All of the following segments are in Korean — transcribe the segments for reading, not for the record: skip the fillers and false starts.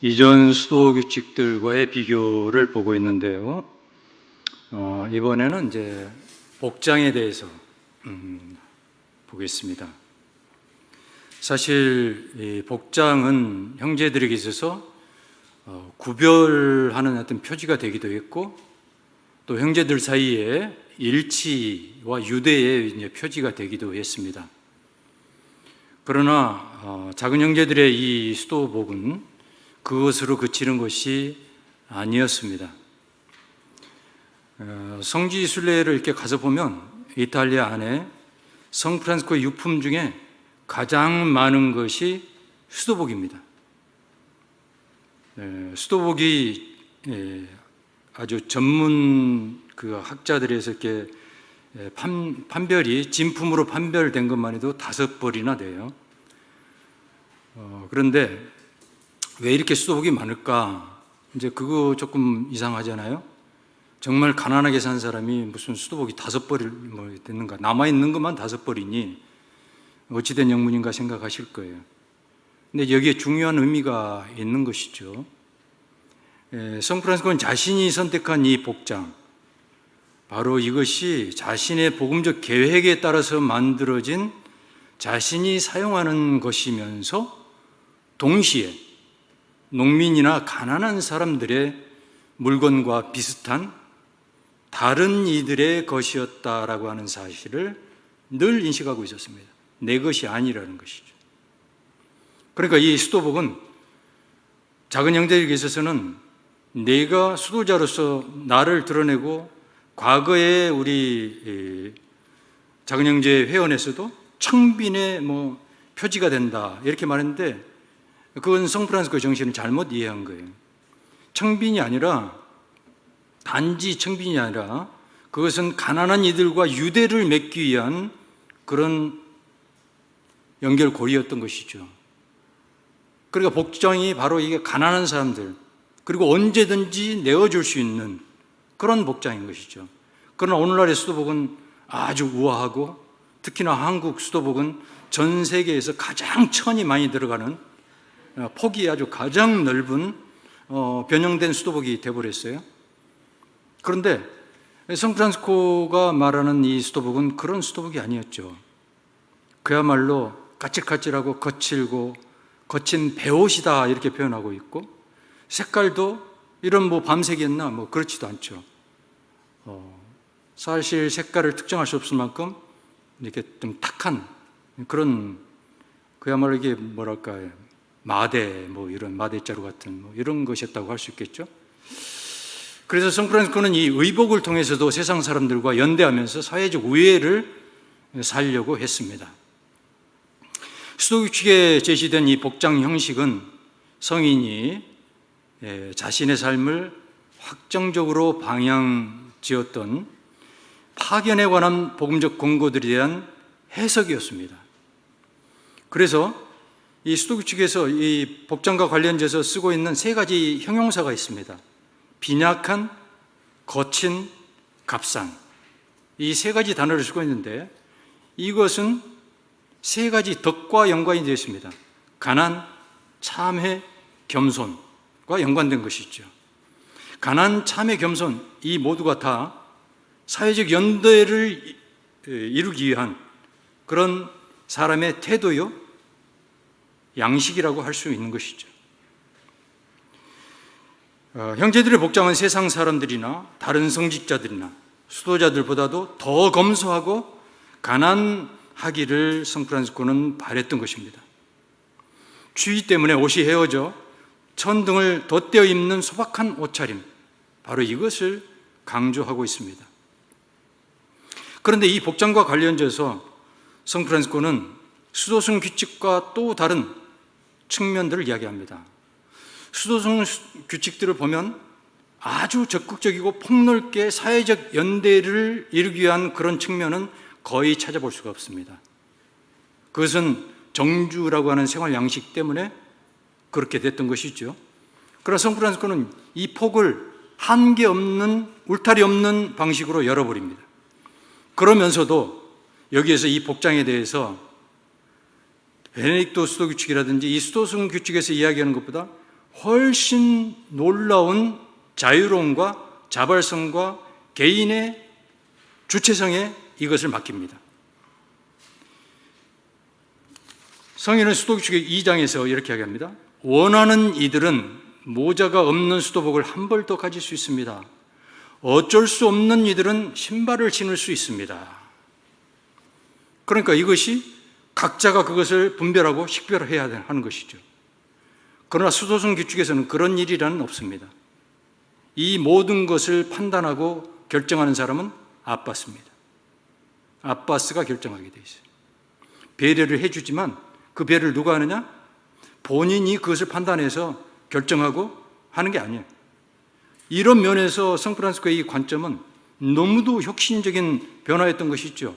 이전 수도 규칙들과의 비교를 보고 있는데요. 이번에는 이제 복장에 대해서 보겠습니다. 사실 이 복장은 형제들에게 있어서 구별하는 어떤 표지가 되기도 했고, 또 형제들 사이에 일치와 유대의 이제 표지가 되기도 했습니다. 그러나 작은 형제들의 이 수도복은 그것으로 그치는 것이 아니었습니다. 성지 순례를 이렇게 가서 보면 이탈리아 안에 성프란시스코 유품 중에 가장 많은 것이 수도복입니다. 수도복이 아주 전문 그 학자들에서 이렇게 판별이 진품으로 판별된 것만 해도 5벌이나 돼요. 그런데 왜 이렇게 수도복이 많을까? 이제 그거 조금 이상하잖아요. 정말 가난하게 산 사람이 무슨 수도복이 5벌이 뭐 됐는가? 남아있는 것만 5벌이니 어찌된 영문인가 생각하실 거예요. 근데 여기에 중요한 의미가 있는 것이죠. 성프란시스코는 자신이 선택한 이 복장, 바로 이것이 자신의 복음적 계획에 따라서 만들어진 자신이 사용하는 것이면서 동시에 농민이나 가난한 사람들의 물건과 비슷한 다른 이들의 것이었다라고 하는 사실을 늘 인식하고 있었습니다. 내 것이 아니라는 것이죠. 그러니까 이 수도복은 작은 형제에게 있어서는 내가 수도자로서 나를 드러내고, 과거에 우리 작은 형제 회원에서도 청빈의 표지가 된다 이렇게 말했는데, 그건 성프란시스코 정신을 잘못 이해한 거예요. 청빈이 아니라, 단지 청빈이 아니라 그것은 가난한 이들과 유대를 맺기 위한 그런 연결고리였던 것이죠. 그러니까 복장이 바로 이게 가난한 사람들, 그리고 언제든지 내어줄 수 있는 그런 복장인 것이죠. 그러나 오늘날의 수도복은 아주 우아하고, 특히나 한국 수도복은 전 세계에서 가장 천이 많이 들어가는, 폭이 아주 가장 넓은 변형된 수도복이 되어버렸어요. 그런데 성프란시스코가 말하는 이 수도복은 그런 수도복이 아니었죠. 그야말로 까칠까칠하고 거칠고 거친 배옷이다 이렇게 표현하고 있고, 색깔도 이런 밤색이었나 그렇지도 않죠. 사실 색깔을 특정할 수 없을 만큼 이렇게 좀 탁한 그런, 그야말로 이게 마대 이런 마대자루 같은 이런 것이었다고 할 수 있겠죠. 그래서 성프란시스코는 이 의복을 통해서도 세상 사람들과 연대하면서 사회적 우애를 살려고 했습니다. 수도규칙에 제시된 이 복장 형식은 성인이 자신의 삶을 확정적으로 방향지었던 파견에 관한 복음적 권고들에 대한 해석이었습니다. 그래서 이 수도규칙에서 이 복장과 관련돼서 쓰고 있는 3가지 형용사가 있습니다. 빈약한, 거친, 값싼, 이 3가지 단어를 쓰고 있는데, 이것은 3가지 덕과 연관이 되어 있습니다. 가난, 참회, 겸손과 연관된 것이죠. 가난, 참회, 겸손, 이 모두가 다 사회적 연대를 이루기 위한 그런 사람의 태도요, 양식이라고 할 수 있는 것이죠. 형제들의 복장은 세상 사람들이나 다른 성직자들이나 수도자들보다도 더 검소하고 가난하기를 성프란시스코는 바랬던 것입니다. 추위 때문에 옷이 헤어져 천등을 덧대어 입는 소박한 옷차림, 바로 이것을 강조하고 있습니다. 그런데 이 복장과 관련돼서 성프란시스코는 수도승 규칙과 또 다른 측면들을 이야기합니다. 수도승 규칙들을 보면 아주 적극적이고 폭넓게 사회적 연대를 이루기 위한 그런 측면은 거의 찾아볼 수가 없습니다. 그것은 정주라고 하는 생활 양식 때문에 그렇게 됐던 것이죠. 그러나 성프란시스코는 이 폭을 한계 없는, 울타리 없는 방식으로 열어버립니다. 그러면서도 여기에서 이 복장에 대해서 베네딕토 수도 규칙이라든지 이 수도승 규칙에서 이야기하는 것보다 훨씬 놀라운 자유로움과 자발성과 개인의 주체성에 이것을 맡깁니다. 성인은 수도규칙 2장에서 이렇게 이야기합니다. 원하는 이들은 모자가 없는 수도복을 한 벌 더 가질 수 있습니다. 어쩔 수 없는 이들은 신발을 신을 수 있습니다. 그러니까 이것이 각자가 그것을 분별하고 식별해야 하는 것이죠. 그러나 수도승 규칙에서는 그런 일이란 없습니다. 이 모든 것을 판단하고 결정하는 사람은 아빠스입니다. 아빠스가 결정하게 돼 있어요. 배려를 해주지만 그 배려를 누가 하느냐? 본인이 그것을 판단해서 결정하고 하는 게 아니에요. 이런 면에서 성프란시스코의 이 관점은 너무도 혁신적인 변화였던 것이죠.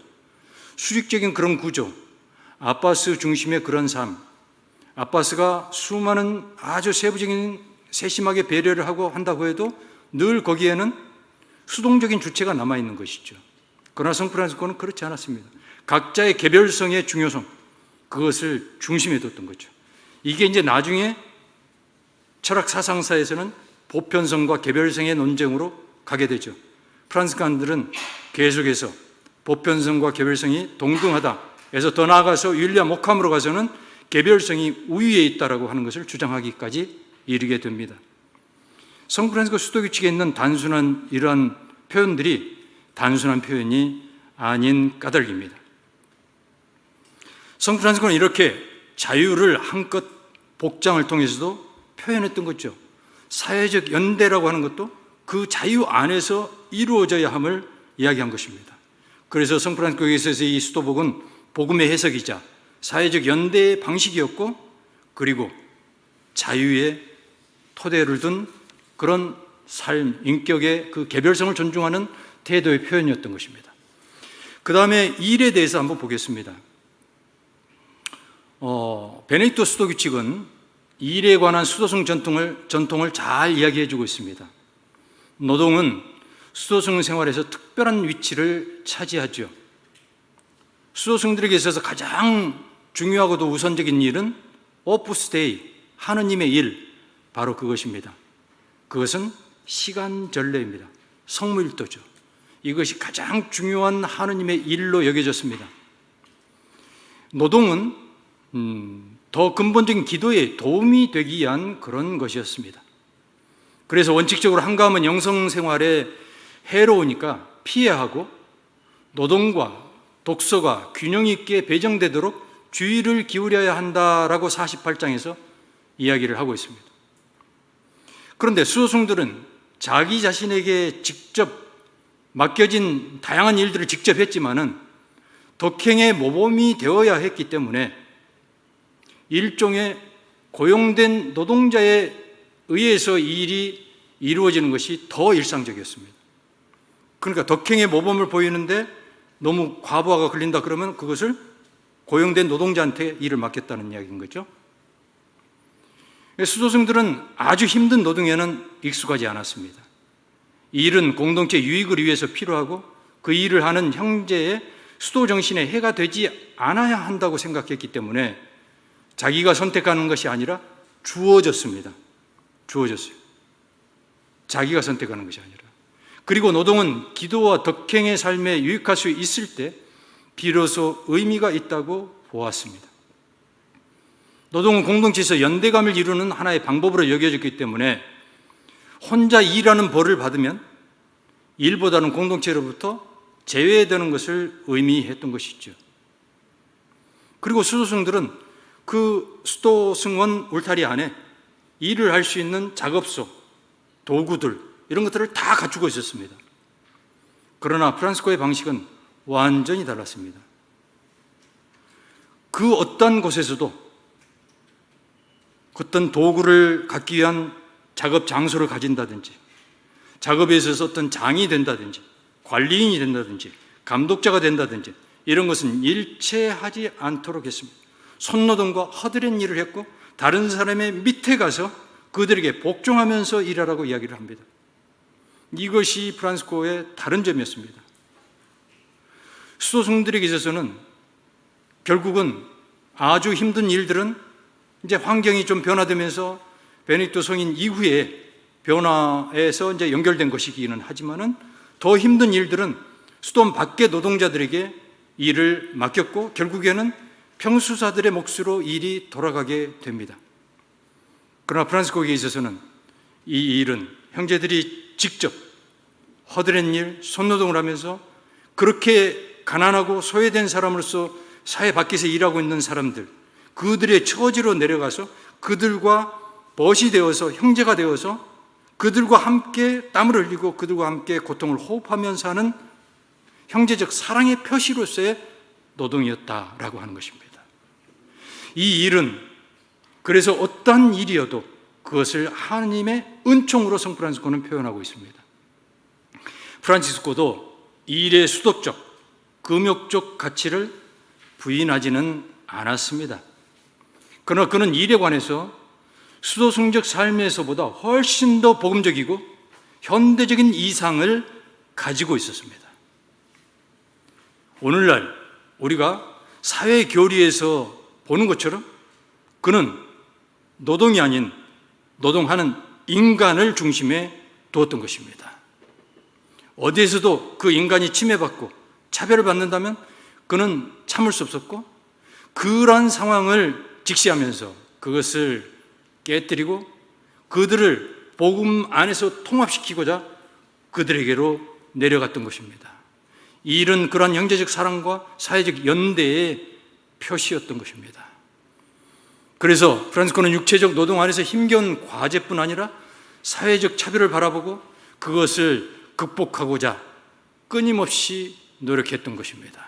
수직적인 그런 구조, 아빠스 중심의 그런 삶, 아빠스가 수많은 아주 세부적인 세심하게 배려를 하고 한다고 해도 늘 거기에는 수동적인 주체가 남아있는 것이죠. 그러나 성프란시스코는 그렇지 않았습니다. 각자의 개별성의 중요성, 그것을 중심에 뒀던 거죠. 이게 이제 나중에 철학 사상사에서는 보편성과 개별성의 논쟁으로 가게 되죠. 프란시스칸들은 계속해서 보편성과 개별성이 동등하다 해서 더 나아가서 윌리엄 오캄으로 가서는 개별성이 우위에 있다라고 하는 것을 주장하기까지 이르게 됩니다. 성프란시스코 수도규칙에 있는 단순한 이러한 표현들이 단순한 표현이 아닌 까닭입니다. 성프란시스코는 이렇게 자유를 한껏 복장을 통해서도 표현했던 거죠. 사회적 연대라고 하는 것도 그 자유 안에서 이루어져야 함을 이야기한 것입니다. 그래서 성프란시스코에서 이 수도복은 복음의 해석이자 사회적 연대의 방식이었고, 그리고 자유의 토대를 둔 그런 삶, 인격의 그 개별성을 존중하는 태도의 표현이었던 것입니다. 그 다음에 일에 대해서 한번 보겠습니다. 베네딕토 수도규칙은 일에 관한 수도승 전통을 잘 이야기해주고 있습니다. 노동은 수도승 생활에서 특별한 위치를 차지하죠. 수도승들에게 있어서 가장 중요하고도 우선적인 일은 오프스 데이, 하느님의 일, 바로 그것입니다. 그것은 시간 전례입니다. 성무일도죠. 이것이 가장 중요한 하느님의 일로 여겨졌습니다. 노동은 더 근본적인 기도에 도움이 되기 위한 그런 것이었습니다. 그래서 원칙적으로 한가함은 영성생활에 해로우니까 피해하고 노동과 독서가 균형 있게 배정되도록 주의를 기울여야 한다라고 48장에서 이야기를 하고 있습니다. 그런데 수도승들은 자기 자신에게 직접 맡겨진 다양한 일들을 직접 했지만은 덕행의 모범이 되어야 했기 때문에 일종의 고용된 노동자에 의해서 이 일이 이루어지는 것이 더 일상적이었습니다. 그러니까 덕행의 모범을 보이는데 너무 과부하가 걸린다 그러면 그것을 고용된 노동자한테 일을 맡겼다는 이야기인 거죠. 수도승들은 아주 힘든 노동에는 익숙하지 않았습니다. 이 일은 공동체 유익을 위해서 필요하고 그 일을 하는 형제의 수도 정신에 해가 되지 않아야 한다고 생각했기 때문에 자기가 선택하는 것이 아니라 주어졌습니다. 주어졌어요. 자기가 선택하는 것이 아니라. 그리고 노동은 기도와 덕행의 삶에 유익할 수 있을 때 비로소 의미가 있다고 보았습니다. 노동은 공동체에서 연대감을 이루는 하나의 방법으로 여겨졌기 때문에 혼자 일하는 벌을 받으면 일보다는 공동체로부터 제외되는 것을 의미했던 것이죠. 그리고 수도승들은 그 수도승원 울타리 안에 일을 할 수 있는 작업소, 도구들 이런 것들을 다 갖추고 있었습니다. 그러나 프란시스코의 방식은 완전히 달랐습니다. 그 어떤 곳에서도 어떤 도구를 갖기 위한 작업 장소를 가진다든지 작업에 있어서 어떤 장이 된다든지 관리인이 된다든지 감독자가 된다든지 이런 것은 일체하지 않도록 했습니다. 손노동과 허드렛 일을 했고 다른 사람의 밑에 가서 그들에게 복종하면서 일하라고 이야기를 합니다. 이것이 프란시스코의 다른 점이었습니다. 수도승들에게 있어서는 결국은 아주 힘든 일들은 이제 환경이 좀 변화되면서 베네딕토 성인 이후에 변화에서 이제 연결된 것이기는 하지만은 더 힘든 일들은 수도 밖의 노동자들에게 일을 맡겼고 결국에는 평수사들의 몫으로 일이 돌아가게 됩니다. 그러나 프란시스코에게 있어서는 이 일은 형제들이 직접 허드렛 일, 손노동을 하면서 그렇게 가난하고 소외된 사람으로서 사회 밖에서 일하고 있는 사람들, 그들의 처지로 내려가서 그들과 벗이 되어서 형제가 되어서 그들과 함께 땀을 흘리고 그들과 함께 고통을 호흡하면서 하는 형제적 사랑의 표시로서의 노동이었다라고 하는 것입니다. 이 일은 그래서 어떠한 일이어도 그것을 하나님의 은총으로 성 프란시스코는 표현하고 있습니다. 프란시스코도 이 일의 수도적, 금욕적 가치를 부인하지는 않았습니다. 그러나 그는 일에 관해서 수도승적 삶에서보다 훨씬 더 복음적이고 현대적인 이상을 가지고 있었습니다. 오늘날 우리가 사회 교리에서 보는 것처럼 그는 노동이 아닌 노동하는 인간을 중심에 두었던 것입니다. 어디에서도 그 인간이 침해받고 차별을 받는다면 그는 참을 수 없었고 그러한 상황을 직시하면서 그것을 깨뜨리고 그들을 복음 안에서 통합시키고자 그들에게로 내려갔던 것입니다. 이 일은 그러한 형제적 사랑과 사회적 연대의 표시였던 것입니다. 그래서 프란시스코는 육체적 노동 안에서 힘겨운 과제뿐 아니라 사회적 차별을 바라보고 그것을 극복하고자 끊임없이 노력했던 것입니다.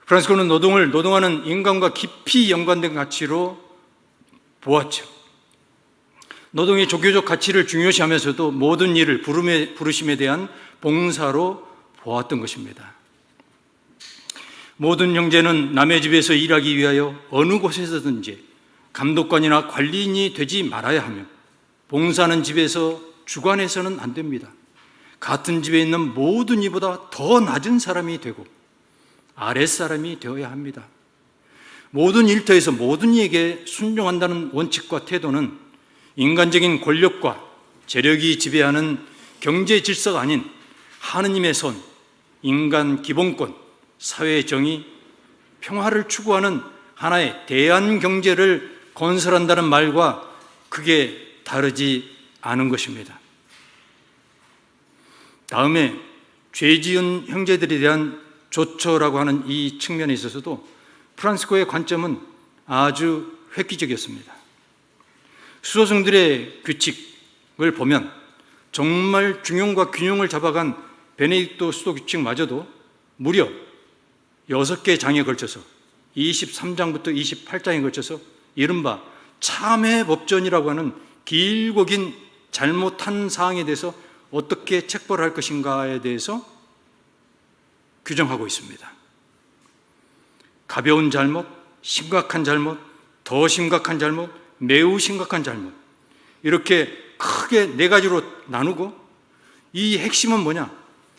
프란시스코는 노동을 노동하는 인간과 깊이 연관된 가치로 보았죠. 노동의 종교적 가치를 중요시하면서도 모든 일을 부르심에 대한 봉사로 보았던 것입니다. 모든 형제는 남의 집에서 일하기 위하여 어느 곳에서든지 감독관이나 관리인이 되지 말아야 하며 봉사하는 집에서 주관해서는 안 됩니다. 같은 집에 있는 모든 이보다 더 낮은 사람이 되고 아랫사람이 되어야 합니다. 모든 일터에서 모든 이에게 순종한다는 원칙과 태도는 인간적인 권력과 재력이 지배하는 경제 질서가 아닌 하느님의 선, 인간 기본권, 사회의 정의, 평화를 추구하는 하나의 대한 경제를 건설한다는 말과 크게 다르지 않은 것입니다. 다음에 죄 지은 형제들에 대한 조처라고 하는 이 측면에 있어서도 프란시스코의 관점은 아주 획기적이었습니다. 수도승들의 규칙을 보면 정말 중용과 균형을 잡아간 베네딕토 수도 규칙마저도 무려 6개의 장에 걸쳐서 23장부터 28장에 걸쳐서 이른바 참회법전이라고 하는 길고 긴 잘못한 사항에 대해서 어떻게 책벌할 것인가에 대해서 규정하고 있습니다. 가벼운 잘못, 심각한 잘못, 더 심각한 잘못, 매우 심각한 잘못, 이렇게 크게 4가지로 나누고 이 핵심은 뭐냐?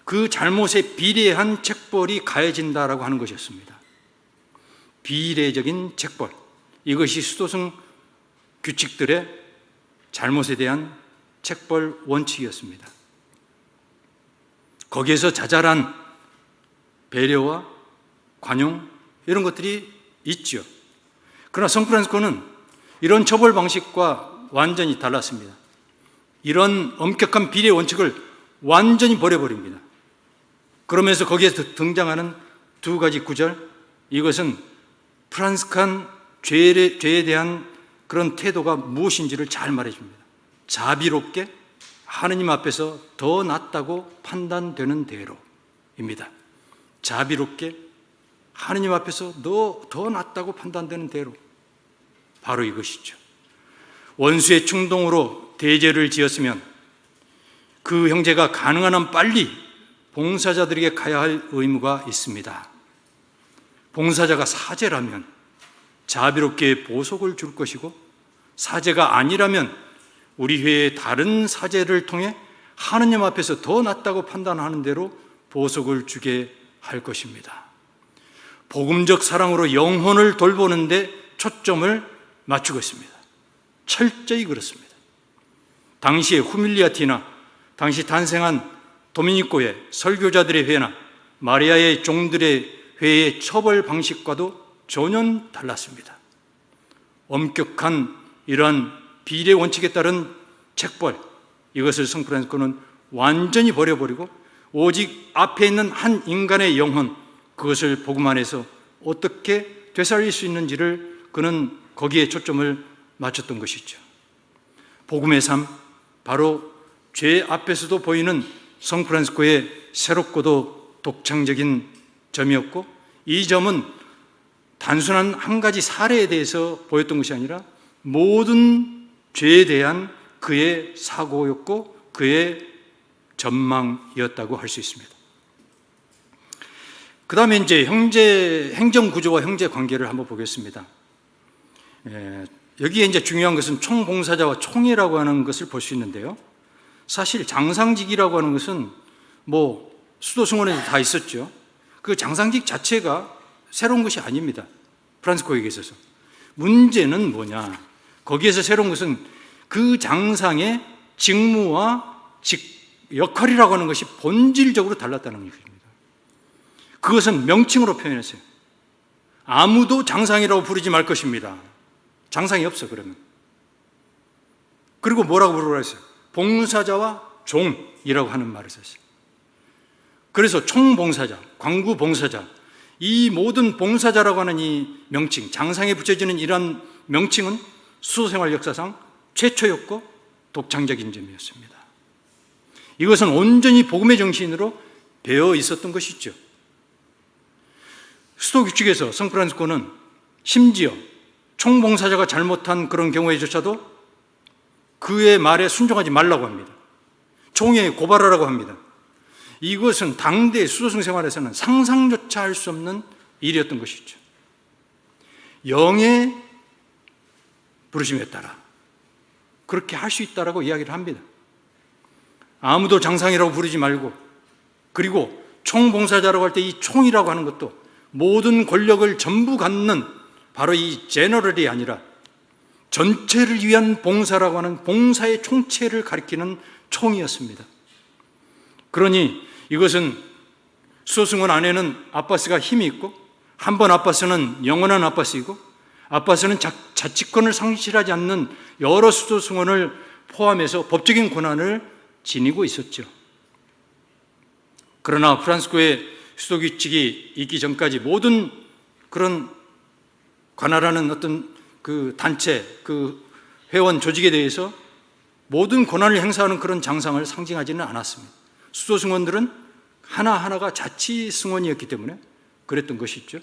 그 잘못에 비례한 책벌이 가해진다라고 하는 것이었습니다. 비례적인 책벌, 이것이 수도승 규칙들의 잘못에 대한 책벌 원칙이었습니다. 거기에서 자잘한 배려와 관용 이런 것들이 있죠. 그러나 성 프란시스코는 이런 처벌 방식과 완전히 달랐습니다. 이런 엄격한 비례 원칙을 완전히 버려버립니다. 그러면서 거기에서 등장하는 2가지 구절, 이것은 프란시스칸 죄에 대한 그런 태도가 무엇인지를 잘 말해줍니다. 자비롭게 하느님 앞에서 더 낫다고 판단되는 대로입니다. 자비롭게 하느님 앞에서 더 낫다고 판단되는 대로, 바로 이것이죠. 원수의 충동으로 대죄를 지었으면 그 형제가 가능한 한 빨리 봉사자들에게 가야 할 의무가 있습니다. 봉사자가 사제라면 자비롭게 보석을 줄 것이고, 사제가 아니라면 우리 회의 다른 사제를 통해 하느님 앞에서 더 낫다고 판단하는 대로 보석을 주게 할 것입니다. 복음적 사랑으로 영혼을 돌보는 데 초점을 맞추고 있습니다. 철저히 그렇습니다. 당시의 후밀리아티나 당시 탄생한 도미니코의 설교자들의 회나 마리아의 종들의 회의 처벌 방식과도 전혀 달랐습니다. 엄격한 이러한 비례 원칙에 따른 책벌, 이것을 성프란시스코는 완전히 버려버리고 오직 앞에 있는 한 인간의 영혼, 그것을 복음 안에서 어떻게 되살릴 수 있는지를 그는 거기에 초점을 맞췄던 것이죠. 복음의 삶, 바로 죄 앞에서도 보이는 성프란시스코의 새롭고도 독창적인 점이었고, 이 점은 단순한 한 가지 사례에 대해서 보였던 것이 아니라 모든 죄에 대한 그의 사고였고 그의 전망이었다고 할 수 있습니다. 그 다음에 이제 행정구조와 형제관계를 한번 보겠습니다. 여기에 이제 중요한 것은 총봉사자와 총회라고 하는 것을 볼 수 있는데요. 사실 장상직이라고 하는 것은 뭐 수도승원에도 다 있었죠. 그 장상직 자체가 새로운 것이 아닙니다. 프란시스코에게 있어서. 문제는 뭐냐? 거기에서 새로운 것은 그 장상의 직무와 역할이라고 하는 것이 본질적으로 달랐다는 것입니다. 그것은 명칭으로 표현했어요. 아무도 장상이라고 부르지 말 것입니다. 장상이 없어, 그러면. 그리고 뭐라고 부르라 했어요? 봉사자와 종이라고 하는 말을 썼어요. 그래서 총봉사자, 광구봉사자, 이 모든 봉사자라고 하는 이 명칭, 장상에 붙여지는 이러한 명칭은 수도생활 역사상 최초였고 독창적인 점이었습니다. 이것은 온전히 복음의 정신으로 배어 있었던 것이죠. 수도 규칙에서 성프란시스코는 심지어 총봉사자가 잘못한 그런 경우에조차도 그의 말에 순종하지 말라고 합니다. 총회에 고발하라고 합니다. 이것은 당대 수도승 생활에서는 상상조차 할 수 없는 일이었던 것이죠. 영의 부르심에 따라 그렇게 할 수 있다라고 이야기를 합니다. 아무도 장상이라고 부르지 말고, 그리고 총봉사자라고 할 때 이 총이라고 하는 것도 모든 권력을 전부 갖는 바로 이 제너럴이 아니라 전체를 위한 봉사라고 하는 봉사의 총체를 가리키는 총이었습니다. 그러니 이것은 수도승원 안에는 아빠스가 힘이 있고, 한번 아빠스는 영원한 아빠스이고, 아빠스는 자치권을 상실하지 않는 여러 수도승원을 포함해서 법적인 권한을 지니고 있었죠. 그러나 프란시스코의 수도규칙이 있기 전까지 모든 그런 관할하는 어떤 그 단체, 그 회원 조직에 대해서 모든 권한을 행사하는 그런 장상을 상징하지는 않았습니다. 수도승원들은 하나하나가 자치승원이었기 때문에 그랬던 것이죠.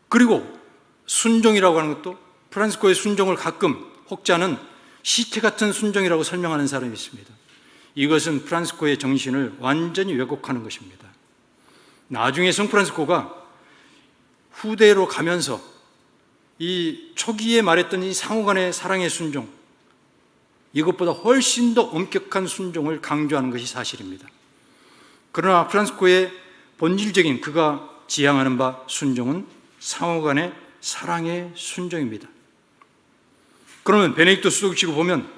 그리고 순종이라고 하는 것도 프란시스코의 순종을 가끔 혹자는 시체 같은 순종이라고 설명하는 사람이 있습니다. 이것은 프란시스코의 정신을 완전히 왜곡하는 것입니다. 나중에 성 프란시스코가 후대로 가면서 이 초기에 말했던 이 상호간의 사랑의 순종, 이것보다 훨씬 더 엄격한 순종을 강조하는 것이 사실입니다. 그러나 프란시스코의 본질적인 그가 지향하는 바 순종은 상호간의 사랑의 순종입니다. 그러면 베네딕토 수도규칙을 보면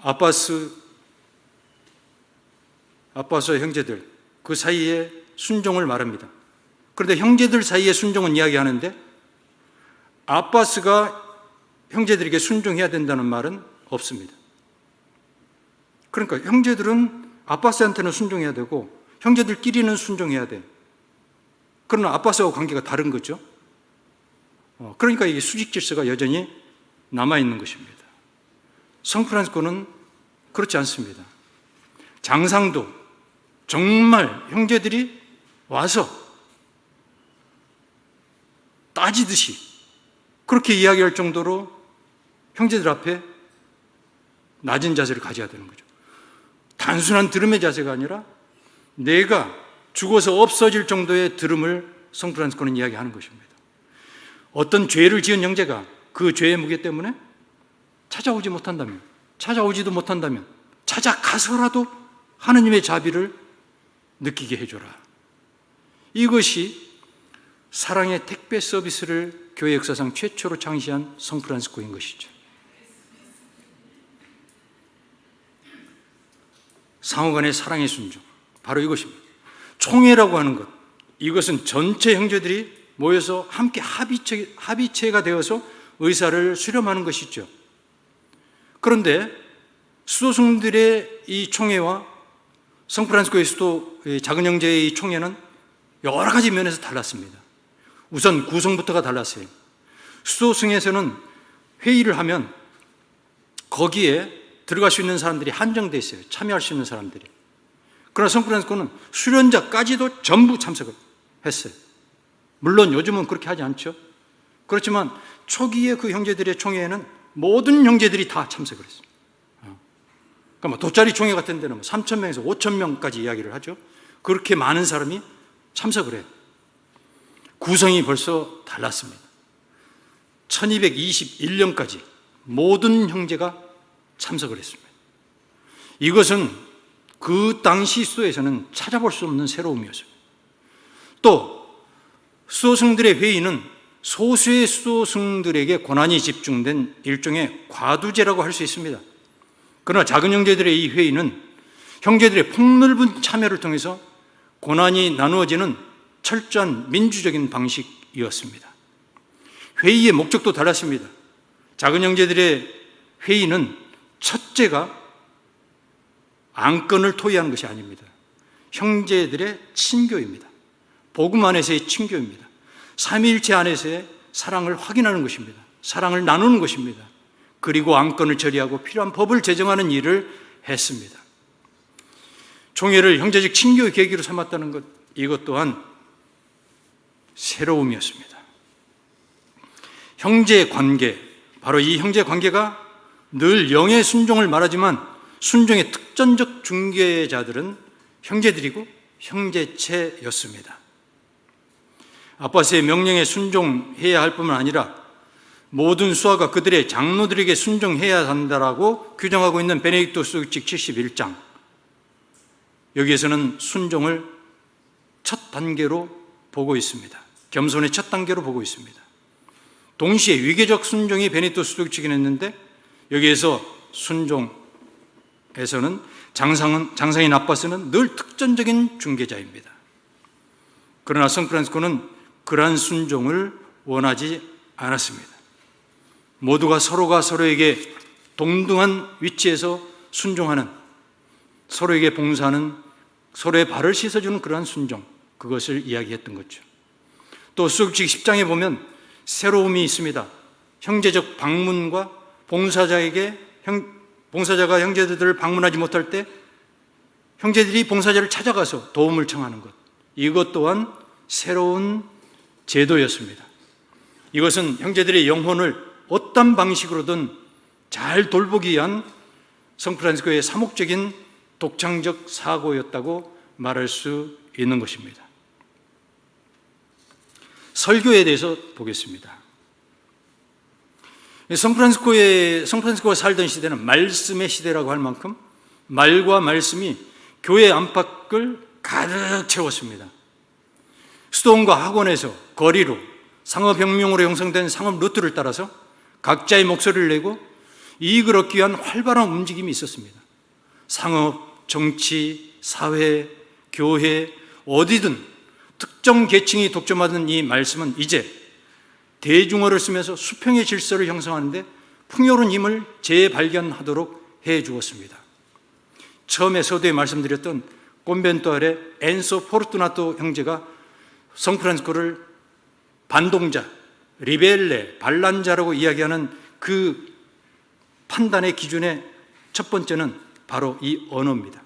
아빠스와 형제들 그 사이에 순종을 말합니다. 그런데 형제들 사이의 순종은 이야기하는데 아빠스가 형제들에게 순종해야 된다는 말은 없습니다. 그러니까 형제들은 아빠스한테는 순종해야 되고 형제들끼리는 순종해야 돼. 그러나 아빠스하고 관계가 다른 거죠. 그러니까 이게 수직 질서가 여전히 남아있는 것입니다. 성 프란시스코는 그렇지 않습니다. 장상도 정말 형제들이 와서 따지듯이 그렇게 이야기할 정도로 형제들 앞에 낮은 자세를 가져야 되는 거죠. 단순한 들음의 자세가 아니라 내가 죽어서 없어질 정도의 들음을 성 프란시스코는 이야기하는 것입니다. 어떤 죄를 지은 형제가 그 죄의 무게 때문에 찾아오지도 못한다면 찾아가서라도 하느님의 자비를 느끼게 해줘라. 이것이 사랑의 택배 서비스를 교회 역사상 최초로 창시한 성프란시스코인 것이죠. 상호간의 사랑의 순종, 바로 이것입니다. 총회라고 하는 것, 이것은 전체 형제들이 모여서 함께 합의체가 되어서 의사를 수렴하는 것이죠. 그런데 수도승들의 이 총회와 성프란시스코의 수도 작은 형제의 이 총회는 여러 가지 면에서 달랐습니다. 우선 구성부터가 달랐어요. 수도승에서는 회의를 하면 거기에 들어갈 수 있는 사람들이 한정되어 있어요. 참여할 수 있는 사람들이. 그러나 성프란시스코는 수련자까지도 전부 참석을 했어요. 물론 요즘은 그렇게 하지 않죠. 그렇지만 초기에 그 형제들의 총회에는 모든 형제들이 다 참석을 했어요. 그러니까 뭐 돗자리 총회 같은 데는 3,000명에서 5,000명까지 이야기를 하죠. 그렇게 많은 사람이 참석을 해요. 구성이 벌써 달랐습니다. 1221년까지 모든 형제가 참석을 했습니다. 이것은 그 당시 수도에서는 찾아볼 수 없는 새로움이었습니다. 또 수도승들의 회의는 소수의 수도승들에게 권한이 집중된 일종의 과두제라고 할 수 있습니다. 그러나 작은 형제들의 이 회의는 형제들의 폭넓은 참여를 통해서 권한이 나누어지는 철저한 민주적인 방식이었습니다. 회의의 목적도 달랐습니다. 작은 형제들의 회의는 첫째가 안건을 토의하는 것이 아닙니다. 형제들의 친교입니다. 복음 안에서의 친교입니다. 삼위일체 안에서의 사랑을 확인하는 것입니다. 사랑을 나누는 것입니다. 그리고 안건을 처리하고 필요한 법을 제정하는 일을 했습니다. 총회를 형제적 친교의 계기로 삼았다는 것, 이것 또한 새로움이었습니다. 형제 관계, 바로 이 형제 관계가 늘 영의 순종을 말하지만 순종의 특전적 중개자들은 형제들이고 형제체였습니다. 아빠스의 명령에 순종해야 할 뿐만 아니라 모든 수하가 그들의 장로들에게 순종해야 한다라고 규정하고 있는 베네딕토 수칙 71장, 여기에서는 순종을 첫 단계로 보고 있습니다. 겸손의 첫 단계로 보고 있습니다. 동시에 위계적 순종이 베네딕토 수칙이긴 했는데 여기에서 순종에서는 장사인 아빠스는 늘 특전적인 중개자입니다. 그러나 성프란시스코는 그러한 순종을 원하지 않았습니다. 모두가 서로가 서로에게 동등한 위치에서 순종하는, 서로에게 봉사하는, 서로의 발을 씻어주는 그러한 순종, 그것을 이야기했던 거죠. 또 수칙 10장에 보면 새로움이 있습니다. 형제적 방문과 봉사자가 형제들을 방문하지 못할 때 형제들이 봉사자를 찾아가서 도움을 청하는 것, 이것 또한 새로운 제도였습니다. 이것은 형제들의 영혼을 어떤 방식으로든 잘 돌보기 위한 성프란시스코의 사목적인 독창적 사고였다고 말할 수 있는 것입니다. 설교에 대해서 보겠습니다. 성프란시스코가 살던 시대는 말씀의 시대라고 할 만큼 말과 말씀이 교회 안팎을 가득 채웠습니다. 수도원과 학원에서 거리로 상업혁명으로 형성된 상업 루트를 따라서 각자의 목소리를 내고 이익을 얻기 위한 활발한 움직임이 있었습니다. 상업, 정치, 사회, 교회, 어디든 특정 계층이 독점하던 이 말씀은 이제 대중어를 쓰면서 수평의 질서를 형성하는데 풍요로운 힘을 재발견하도록 해 주었습니다. 처음에 서두에 말씀드렸던 콘벤토알의 엔소 포르투나토 형제가 성프란시스코를 반동자, 리벨레, 반란자라고 이야기하는 그 판단의 기준의 첫 번째는 바로 이 언어입니다.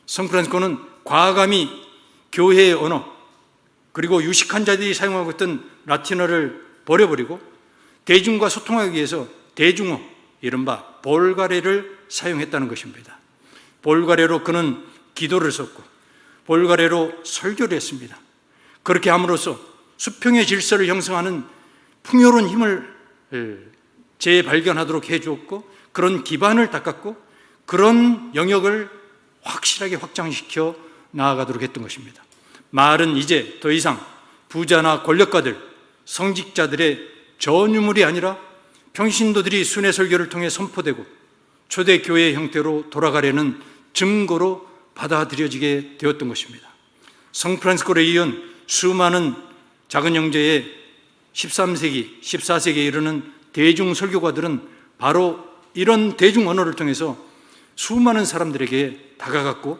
성프란시스코는 과감히 교회의 언어, 그리고 유식한 자들이 사용하고 있던 라틴어를 버려버리고 대중과 소통하기 위해서 대중어, 이른바 볼가레를 사용했다는 것입니다. 볼가레로 그는 기도를 썼고 볼가레로 설교를 했습니다. 그렇게 함으로써 수평의 질서를 형성하는 풍요로운 힘을 재발견하도록 해주었고 그런 기반을 닦았고 그런 영역을 확실하게 확장시켜 나아가도록 했던 것입니다. 말은 이제 더 이상 부자나 권력가들, 성직자들의 전유물이 아니라 평신도들이 순회 설교를 통해 선포되고 초대교회 형태로 돌아가려는 증거로 받아들여지게 되었던 것입니다. 성프란시스코를 이은 수많은 작은 형제의 13세기, 14세기에 이르는 대중 설교가들은 바로 이런 대중 언어를 통해서 수많은 사람들에게 다가갔고,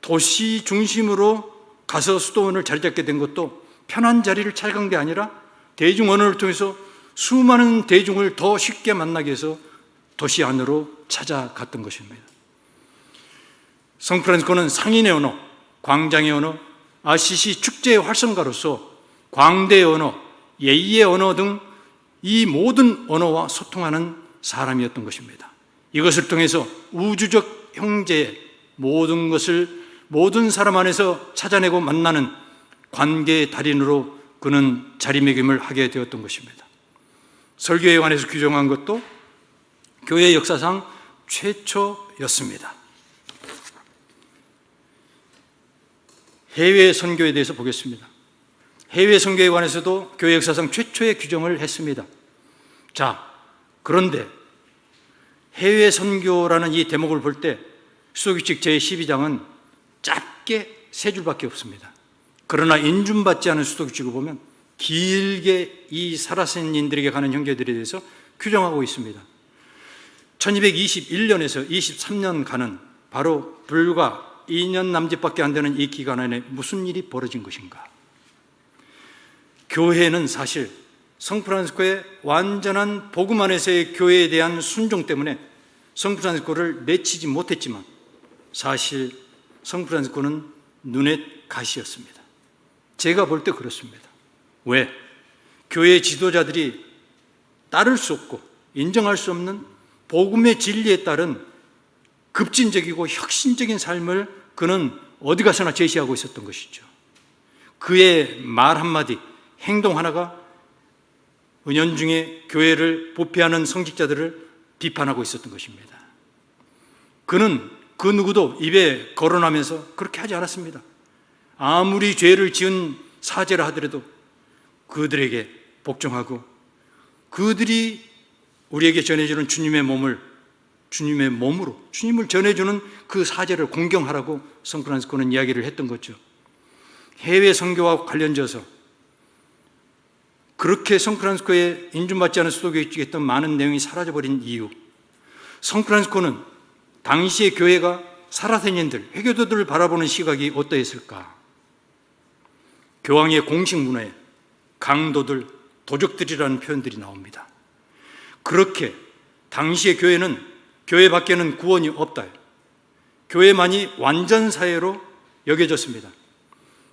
도시 중심으로 가서 수도원을 자리 잡게 된 것도 편한 자리를 찾아간 게 아니라 대중 언어를 통해서 수많은 대중을 더 쉽게 만나게 해서 도시 안으로 찾아갔던 것입니다. 성프란시스코는 상인의 언어, 광장의 언어, 아시시 축제의 활성가로서 광대의 언어, 예의의 언어 등 이 모든 언어와 소통하는 사람이었던 것입니다. 이것을 통해서 우주적 형제의 모든 것을 모든 사람 안에서 찾아내고 만나는 관계의 달인으로 그는 자리매김을 하게 되었던 것입니다. 설교에 관해서 규정한 것도 교회 역사상 최초였습니다. 해외 선교에 대해서 보겠습니다. 해외 선교에 관해서도 교회 역사상 최초의 규정을 했습니다. 자, 그런데 해외 선교라는 이 대목을 볼 때 수도규칙 제12장은 짧게 3줄밖에 없습니다. 그러나 인준받지 않은 수도규칙을 보면 길게 이 사라센인들에게 가는 형제들에 대해서 규정하고 있습니다. 1221년에서 23년간은 바로 불과 2년 남짓밖에 안 되는 이 기간 안에 무슨 일이 벌어진 것인가? 교회는 사실 성프란시스코의 완전한 복음 안에서의 교회에 대한 순종 때문에 성프란시스코를 내치지 못했지만 사실 성프란시스코는 눈엣 가시였습니다. 제가 볼 때 그렇습니다. 왜? 교회 지도자들이 따를 수 없고 인정할 수 없는 복음의 진리에 따른 급진적이고 혁신적인 삶을 그는 어디 가서나 제시하고 있었던 것이죠. 그의 말 한마디, 행동 하나가 은연중에 교회를 부패하는 성직자들을 비판하고 있었던 것입니다. 그는 그 누구도 입에 거론하면서 그렇게 하지 않았습니다. 아무리 죄를 지은 사제라 하더라도 그들에게 복종하고 그들이 우리에게 전해주는 주님의 몸을 주님의 몸으로 주님을 전해주는 그 사제를 공경하라고 성프란시스코는 이야기를 했던 거죠. 해외 선교와 관련져서 그렇게 성프란시스코에 인준받지 않은 수도교육직에 했던 많은 내용이 사라져버린 이유, 성프란시스코는 당시의 교회가 사라센인들, 회교도들을 바라보는 시각이 어떠했을까? 교황의 공식 문화에 강도들, 도적들이라는 표현들이 나옵니다. 그렇게 당시의 교회는 교회 밖에는 구원이 없다. 교회만이 완전 사회로 여겨졌습니다.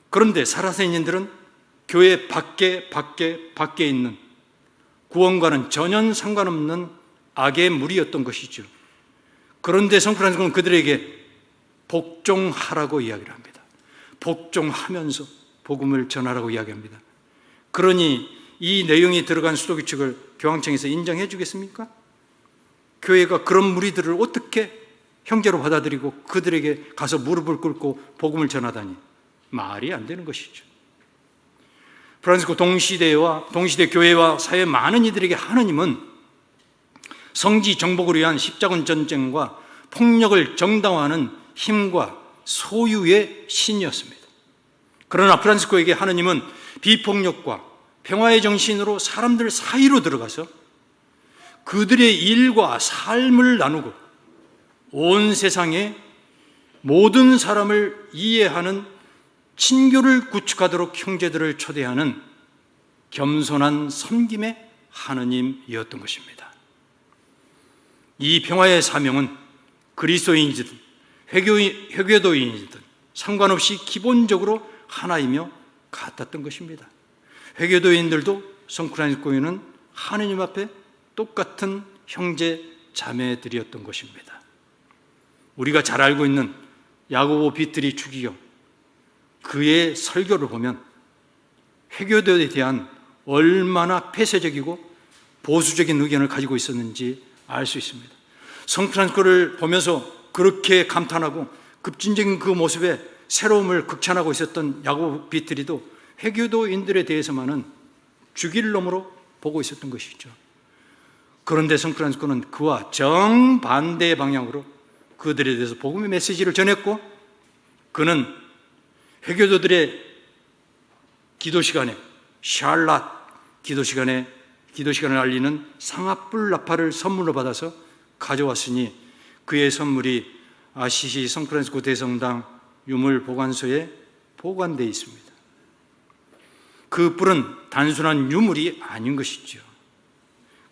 그런데 사라센인들은 교회 밖에 있는 구원과는 전혀 상관없는 악의 무리였던 것이죠. 그런데 성프란시스코는 그들에게 복종하라고 이야기를 합니다. 복종하면서 복음을 전하라고 이야기합니다. 그러니 이 내용이 들어간 수도규칙을 교황청에서 인정해 주겠습니까? 교회가 그런 무리들을 어떻게 형제로 받아들이고 그들에게 가서 무릎을 꿇고 복음을 전하다니 말이 안 되는 것이죠. 프란시스코 동시대 교회와 사회 많은 이들에게 하느님은 성지 정복을 위한 십자군 전쟁과 폭력을 정당화하는 힘과 소유의 신이었습니다. 그러나 프란시스코에게 하느님은 비폭력과 평화의 정신으로 사람들 사이로 들어가서 그들의 일과 삶을 나누고 온 세상의 모든 사람을 이해하는 친교를 구축하도록 형제들을 초대하는 겸손한 섬김의 하느님이었던 것입니다. 이 평화의 사명은 그리스도인이든 회교도인이든 상관없이 기본적으로 하나이며 같았던 것입니다. 회교도인들도 성프란시스코에는 하느님 앞에 똑같은 형제 자매들이었던 것입니다. 우리가 잘 알고 있는 야고보 비트리 추기경, 그의 설교를 보면 회교도에 대한 얼마나 폐쇄적이고 보수적인 의견을 가지고 있었는지 알 수 있습니다. 성프란시스코를 보면서 그렇게 감탄하고 급진적인 그 모습에 새로움을 극찬하고 있었던 야고보 비트리도 회교도인들에 대해서만은 죽일 놈으로 보고 있었던 것이죠. 그런데 성프란시스코는 그와 정반대의 방향으로 그들에 대해서 복음의 메시지를 전했고, 그는 회교도들의 기도 시간에 샬랏 기도시간을 알리는 상아뿔 나팔을 선물로 받아서 가져왔으니 그의 선물이 아시시 성프란시스코 대성당 유물 보관소에 보관되어 있습니다. 그 뿔은 단순한 유물이 아닌 것이죠.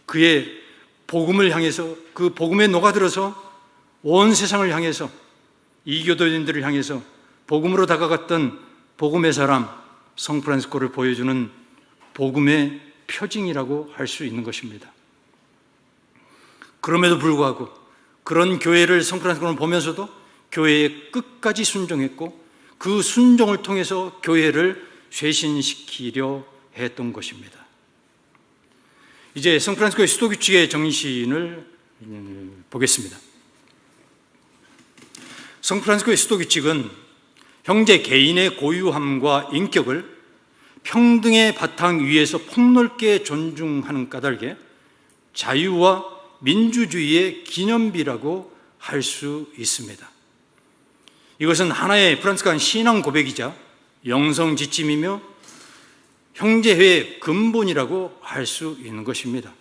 그의 복음을 향해서, 그 복음에 녹아들어서 온 세상을 향해서, 이교도인들을 향해서 복음으로 다가갔던 복음의 사람 성프란시스코를 보여주는 복음의 표징이라고 할 수 있는 것입니다. 그럼에도 불구하고 그런 교회를 성프란시스코는 보면서도 교회에 끝까지 순종했고, 그 순종을 통해서 교회를 쇄신시키려 했던 것입니다. 이제 성프란시스코의 수도규칙의 정신을 보겠습니다. 성프란시스코의 수도규칙은 형제 개인의 고유함과 인격을 평등의 바탕 위에서 폭넓게 존중하는 까닭에 자유와 민주주의의 기념비라고 할 수 있습니다. 이것은 하나의 프란시스코한 신앙 고백이자 영성 지침이며 형제회의 근본이라고 할 수 있는 것입니다.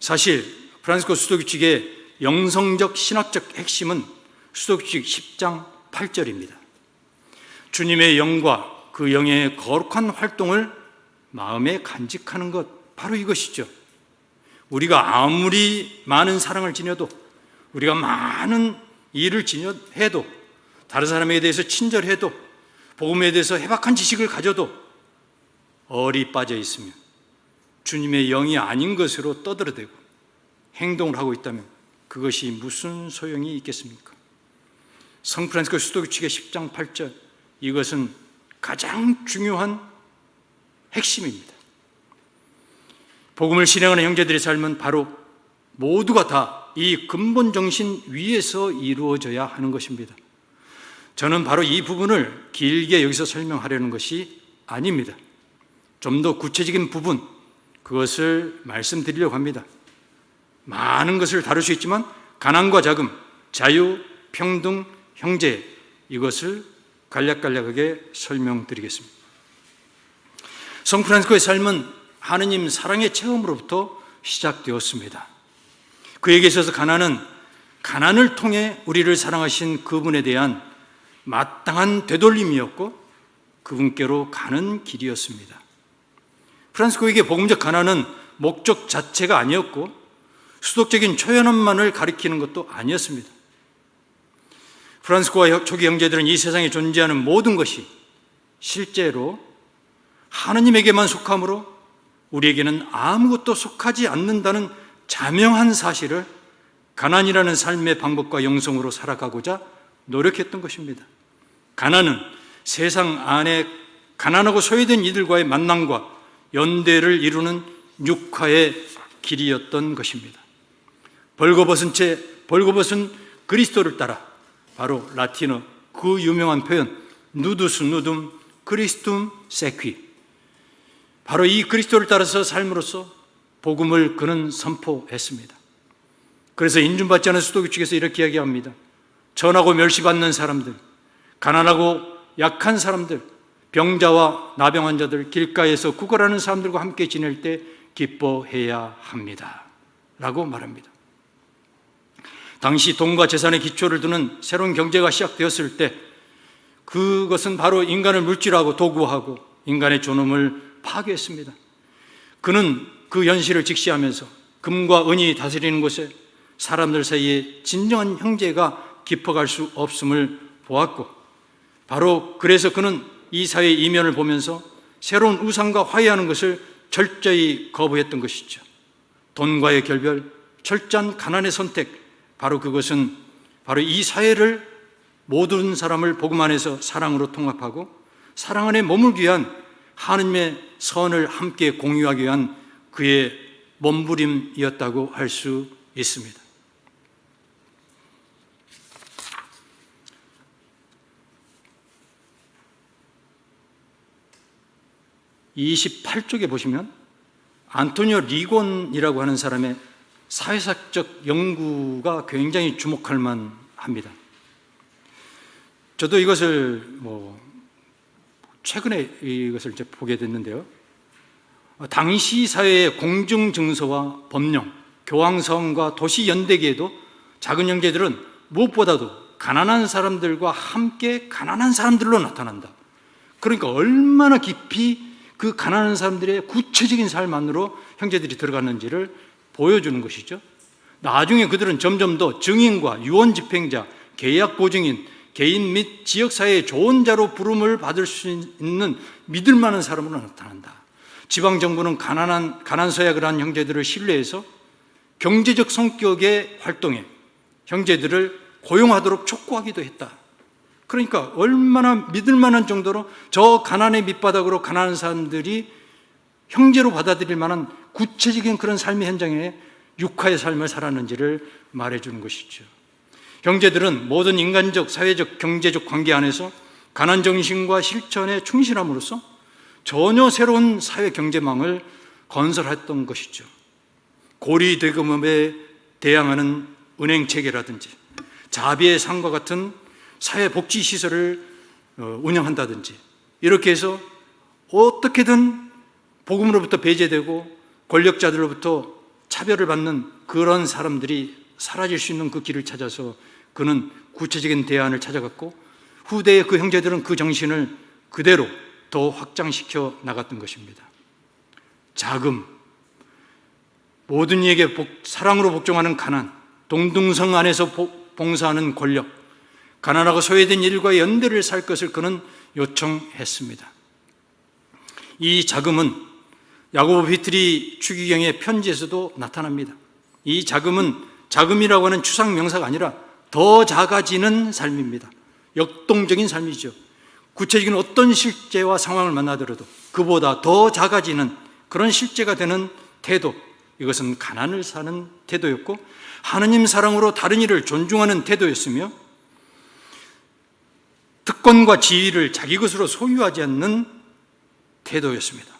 사실 프란시스코 수도규칙의 영성적 신학적 핵심은 수도규칙 10장 8절입니다. 주님의 영과 그 영의 거룩한 활동을 마음에 간직하는 것, 바로 이것이죠. 우리가 아무리 많은 사랑을 지녀도, 우리가 많은 일을 지녀해도, 다른 사람에 대해서 친절해도, 복음에 대해서 해박한 지식을 가져도 얼이 빠져 있으면, 주님의 영이 아닌 것으로 떠들어대고 행동을 하고 있다면 그것이 무슨 소용이 있겠습니까? 성프란시스코 수도규칙의 10장 8절, 이것은 가장 중요한 핵심입니다. 복음을 실행하는 형제들의 삶은 바로 모두가 다 이 근본 정신 위에서 이루어져야 하는 것입니다. 저는 바로 이 부분을 길게 여기서 설명하려는 것이 아닙니다. 좀 더 구체적인 부분, 그것을 말씀드리려고 합니다. 많은 것을 다룰 수 있지만 가난과 자금, 자유, 평등, 형제, 이것을 간략간략하게 설명드리겠습니다. 성프란시스코의 삶은 하느님 사랑의 체험으로부터 시작되었습니다. 그에게 있어서 가난은 가난을 통해 우리를 사랑하신 그분에 대한 마땅한 되돌림이었고 그분께로 가는 길이었습니다. 프란시스코에게 복음적 가난은 목적 자체가 아니었고 수도적인 초연함만을 가리키는 것도 아니었습니다. 프란시스코와 초기 형제들은 이 세상에 존재하는 모든 것이 실제로 하느님에게만 속함으로 우리에게는 아무것도 속하지 않는다는 자명한 사실을 가난이라는 삶의 방법과 영성으로 살아가고자 노력했던 것입니다. 가난은 세상 안에 가난하고 소외된 이들과의 만남과 연대를 이루는 육화의 길이었던 것입니다. 벌거벗은 그리스도를 따라, 바로 라틴어 그 유명한 표현 누두스 누둠 크리스툼 세퀴, 바로 이 그리스도를 따라서 삶으로써 복음을 그는 선포했습니다. 그래서 인준받지 않은 수도규칙에서 이렇게 이야기합니다. 전하고 멸시받는 사람들, 가난하고 약한 사람들, 병자와 나병 환자들, 길가에서 구걸하는 사람들과 함께 지낼 때 기뻐해야 합니다 라고 말합니다. 당시 돈과 재산의 기초를 두는 새로운 경제가 시작되었을 때 그것은 바로 인간을 물질화하고 도구화하고 인간의 존엄을 파괴했습니다. 그는 그 현실을 직시하면서 금과 은이 다스리는 곳에 사람들 사이에 진정한 형제가 깊어갈 수 없음을 보았고, 바로 그래서 그는 이 사회의 이면을 보면서 새로운 우상과 화해하는 것을 철저히 거부했던 것이죠. 돈과의 결별, 철저한 가난의 선택, 바로 그것은 바로 이 사회를 모든 사람을 복음 안에서 사랑으로 통합하고 사랑 안에 머물기 위한 하느님의 선을 함께 공유하기 위한 그의 몸부림이었다고 할 수 있습니다. 28쪽에 보시면 안토니오 리곤이라고 하는 사람의 사회사적 연구가 굉장히 주목할 만합니다. 저도 이것을 최근에 이것을 이제 보게 됐는데요. 당시 사회의 공중증서와 법령, 교황성과 도시연대기에도 작은 형제들은 무엇보다도 가난한 사람들과 함께 가난한 사람들로 나타난다. 그러니까 얼마나 깊이 그 가난한 사람들의 구체적인 삶 안으로 형제들이 들어갔는지를 보여주는 것이죠. 나중에 그들은 점점 더 증인과 유언 집행자, 계약 보증인, 개인 및 지역사회의 조언자로 부름을 받을 수 있는 믿을 만한 사람으로 나타난다. 지방정부는 가난서약을 한 형제들을 신뢰해서 경제적 성격의 활동에 형제들을 고용하도록 촉구하기도 했다. 그러니까 얼마나 믿을 만한 정도로 저 가난의 밑바닥으로 가난한 사람들이 형제로 받아들일 만한 구체적인 그런 삶의 현장에 육화의 삶을 살았는지를 말해주는 것이죠. 형제들은 모든 인간적, 사회적, 경제적 관계 안에서 가난 정신과 실천에 충실함으로써 전혀 새로운 사회 경제망을 건설했던 것이죠. 고리 대금업에 대항하는 은행 체계라든지 자비의 상과 같은 사회복지시설을 운영한다든지 이렇게 해서 어떻게든 복음으로부터 배제되고 권력자들로부터 차별을 받는 그런 사람들이 사라질 수 있는 그 길을 찾아서 그는 구체적인 대안을 찾아갔고 후대의 그 형제들은 그 정신을 그대로 더 확장시켜 나갔던 것입니다. 자금, 모든 이에게 사랑으로 복종하는 가난, 동등성 안에서 봉사하는 권력, 가난하고 소외된 일과 연대를 살 것을 그는 요청했습니다. 이 자금은 야고보 비트리 추기경의 편지에서도 나타납니다. 이 자금이라고 하는 추상 명사가 아니라 더 작아지는 삶입니다. 역동적인 삶이죠. 구체적인 어떤 실제와 상황을 만나더라도 그보다 더 작아지는 그런 실제가 되는 태도, 이것은 가난을 사는 태도였고 하느님 사랑으로 다른 이를 존중하는 태도였으며 특권과 지위를 자기 것으로 소유하지 않는 태도였습니다.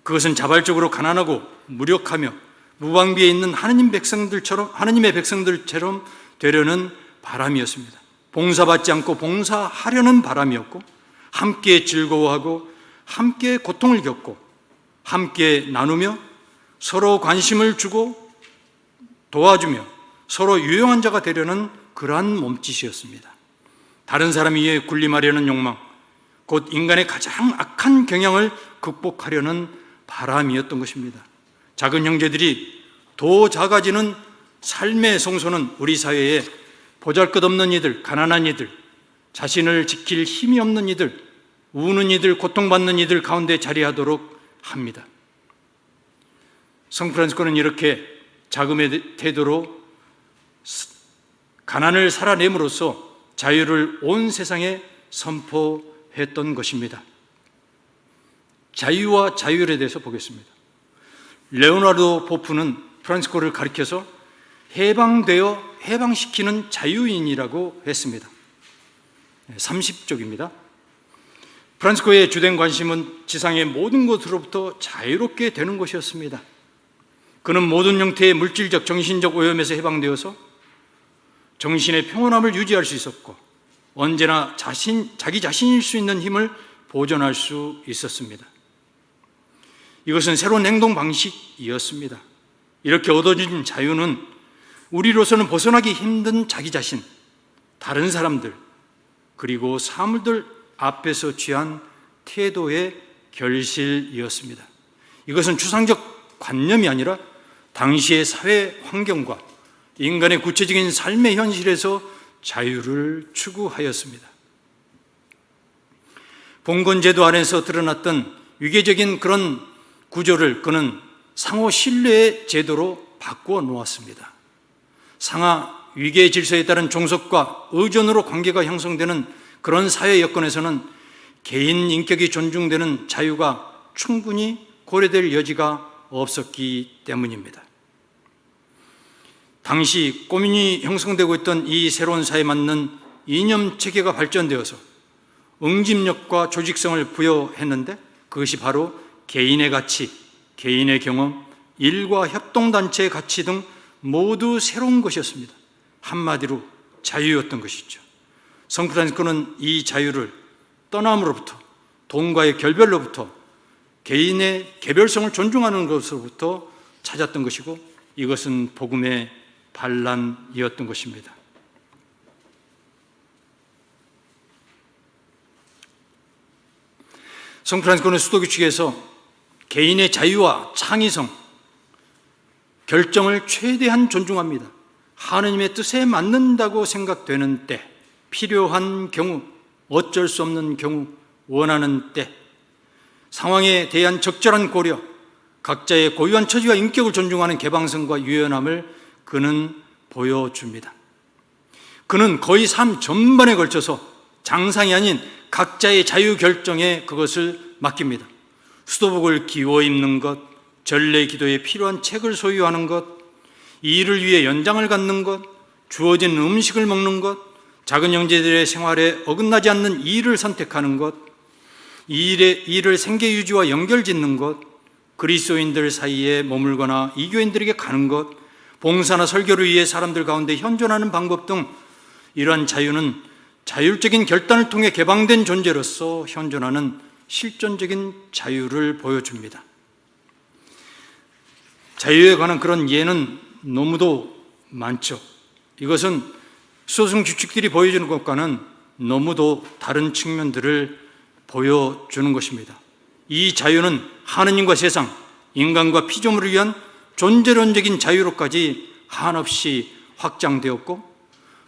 그것은 자발적으로 가난하고 무력하며 무방비에 있는 하느님의 백성들처럼 되려는 바람이었습니다. 봉사받지 않고 봉사하려는 바람이었고 함께 즐거워하고 함께 고통을 겪고 함께 나누며 서로 관심을 주고 도와주며 서로 유용한 자가 되려는 그러한 몸짓이었습니다. 다른 사람 위에 군림하려는 욕망, 곧 인간의 가장 악한 경향을 극복하려는 바람이었던 것입니다. 작은 형제들이 더 작아지는 삶의 성소는 우리 사회에 보잘것없는 이들, 가난한 이들, 자신을 지킬 힘이 없는 이들, 우는 이들, 고통받는 이들 가운데 자리하도록 합니다. 성 프란시스코는 이렇게 자금의 태도로 가난을 살아냄으로써 자유를 온 세상에 선포했던 것입니다. 자유와 자율에 대해서 보겠습니다. 레오나르도 보프는 프란시스코를 가리켜서 해방시키는 자유인이라고 했습니다. 30쪽입니다. 프란시스코의 주된 관심은 지상의 모든 것으로부터 자유롭게 되는 것이었습니다. 그는 모든 형태의 물질적, 정신적 오염에서 해방되어서 정신의 평온함을 유지할 수 있었고 언제나 자기 자신일 수 있는 힘을 보존할 수 있었습니다. 이것은 새로운 행동 방식이었습니다. 이렇게 얻어진 자유는 우리로서는 벗어나기 힘든 자기 자신, 다른 사람들, 그리고 사물들 앞에서 취한 태도의 결실이었습니다. 이것은 추상적 관념이 아니라 당시의 사회 환경과 인간의 구체적인 삶의 현실에서 자유를 추구하였습니다. 봉건제도 안에서 드러났던 위계적인 그런 구조를 그는 상호 신뢰의 제도로 바꾸어 놓았습니다. 상하 위계 질서에 따른 종속과 의존으로 관계가 형성되는 그런 사회 여건에서는 개인 인격이 존중되는 자유가 충분히 고려될 여지가 없었기 때문입니다. 당시 꼬민이 형성되고 있던 이 새로운 사회에 맞는 이념 체계가 발전되어서 응집력과 조직성을 부여했는데 그것이 바로 개인의 가치, 개인의 경험, 일과 협동단체의 가치 등 모두 새로운 것이었습니다. 한마디로 자유였던 것이죠. 성프란시스코는 이 자유를 떠남으로부터, 돈과의 결별로부터, 개인의 개별성을 존중하는 것으로부터 찾았던 것이고, 이것은 복음의 반란이었던 것입니다. 성프란시스코는 수도교 측에서 개인의 자유와 창의성, 결정을 최대한 존중합니다. 하느님의 뜻에 맞는다고 생각되는 때, 필요한 경우, 어쩔 수 없는 경우, 원하는 때, 상황에 대한 적절한 고려, 각자의 고유한 처지와 인격을 존중하는 개방성과 유연함을 그는 보여줍니다. 그는 거의 삶 전반에 걸쳐서 장상이 아닌 각자의 자유 결정에 그것을 맡깁니다. 수도복을 기워 입는 것, 전례 기도에 필요한 책을 소유하는 것, 이 일을 위해 연장을 갖는 것, 주어진 음식을 먹는 것, 작은 형제들의 생활에 어긋나지 않는 일을 선택하는 것, 이 일을 생계 유지와 연결 짓는 것, 그리스도인들 사이에 머물거나 이교인들에게 가는 것, 봉사나 설교를 위해 사람들 가운데 현존하는 방법 등 이러한 자유는 자율적인 결단을 통해 개방된 존재로서 현존하는 실존적인 자유를 보여줍니다. 자유에 관한 그런 예는 너무도 많죠. 이것은 수도승 규칙들이 보여주는 것과는 너무도 다른 측면들을 보여주는 것입니다. 이 자유는 하느님과 세상, 인간과 피조물을 위한 존재론적인 자유로까지 한없이 확장되었고,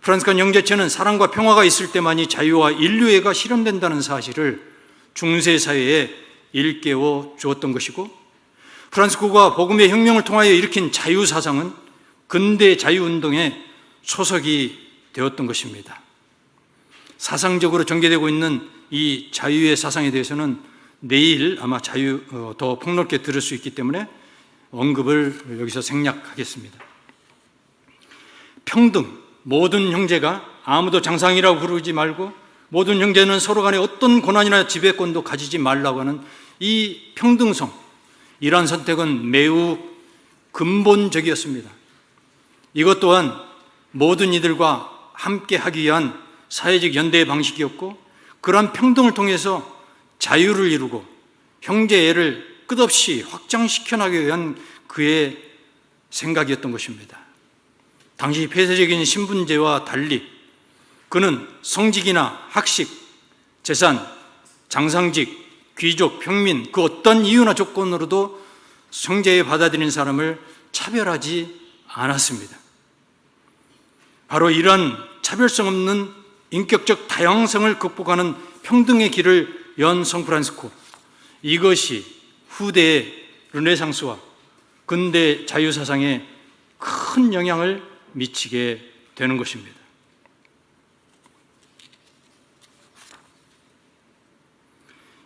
프란시스칸 영제체는 사랑과 평화가 있을 때만이 자유와 인류애가 실현된다는 사실을 중세 사회에 일깨워 주었던 것이고, 프란시스코가 복음의 혁명을 통하여 일으킨 자유사상은 근대 자유운동의 초석이 되었던 것입니다. 사상적으로 전개되고 있는 이 자유의 사상에 대해서는 내일 아마 더 폭넓게 들을 수 있기 때문에 언급을 여기서 생략하겠습니다. 평등, 모든 형제가 아무도 장상이라고 부르지 말고 모든 형제는 서로 간에 어떤 권한이나 지배권도 가지지 말라고 하는 이 평등성, 이러한 선택은 매우 근본적이었습니다. 이것 또한 모든 이들과 함께 하기 위한 사회적 연대의 방식이었고, 그러한 평등을 통해서 자유를 이루고 형제애를 끝없이 확장시켜 나가기 위한 그의 생각이었던 것입니다. 당시 폐쇄적인 신분제와 달리 그는 성직이나 학식, 재산, 장상직, 귀족, 평민 그 어떤 이유나 조건으로도 형제에 받아들인 사람을 차별하지 않았습니다. 바로 이러한 차별성 없는 인격적 다양성을 극복하는 평등의 길을 연 성프란시스코, 이것이 후대의 르네상스와 근대 자유사상에 큰 영향을 미치게 되는 것입니다.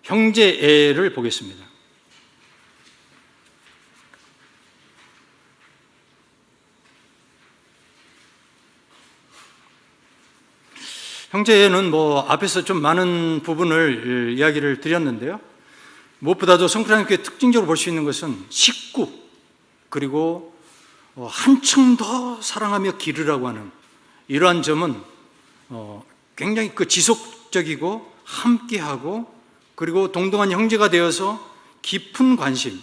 형제애를 보겠습니다. 형제애는 앞에서 좀 많은 부분을 이야기를 드렸는데요. 무엇보다도 성프란시스코의 특징적으로 볼 수 있는 것은 식구, 그리고 한층 더 사랑하며 기르라고 하는 이러한 점은 굉장히 지속적이고 함께하고, 그리고 동등한 형제가 되어서 깊은 관심,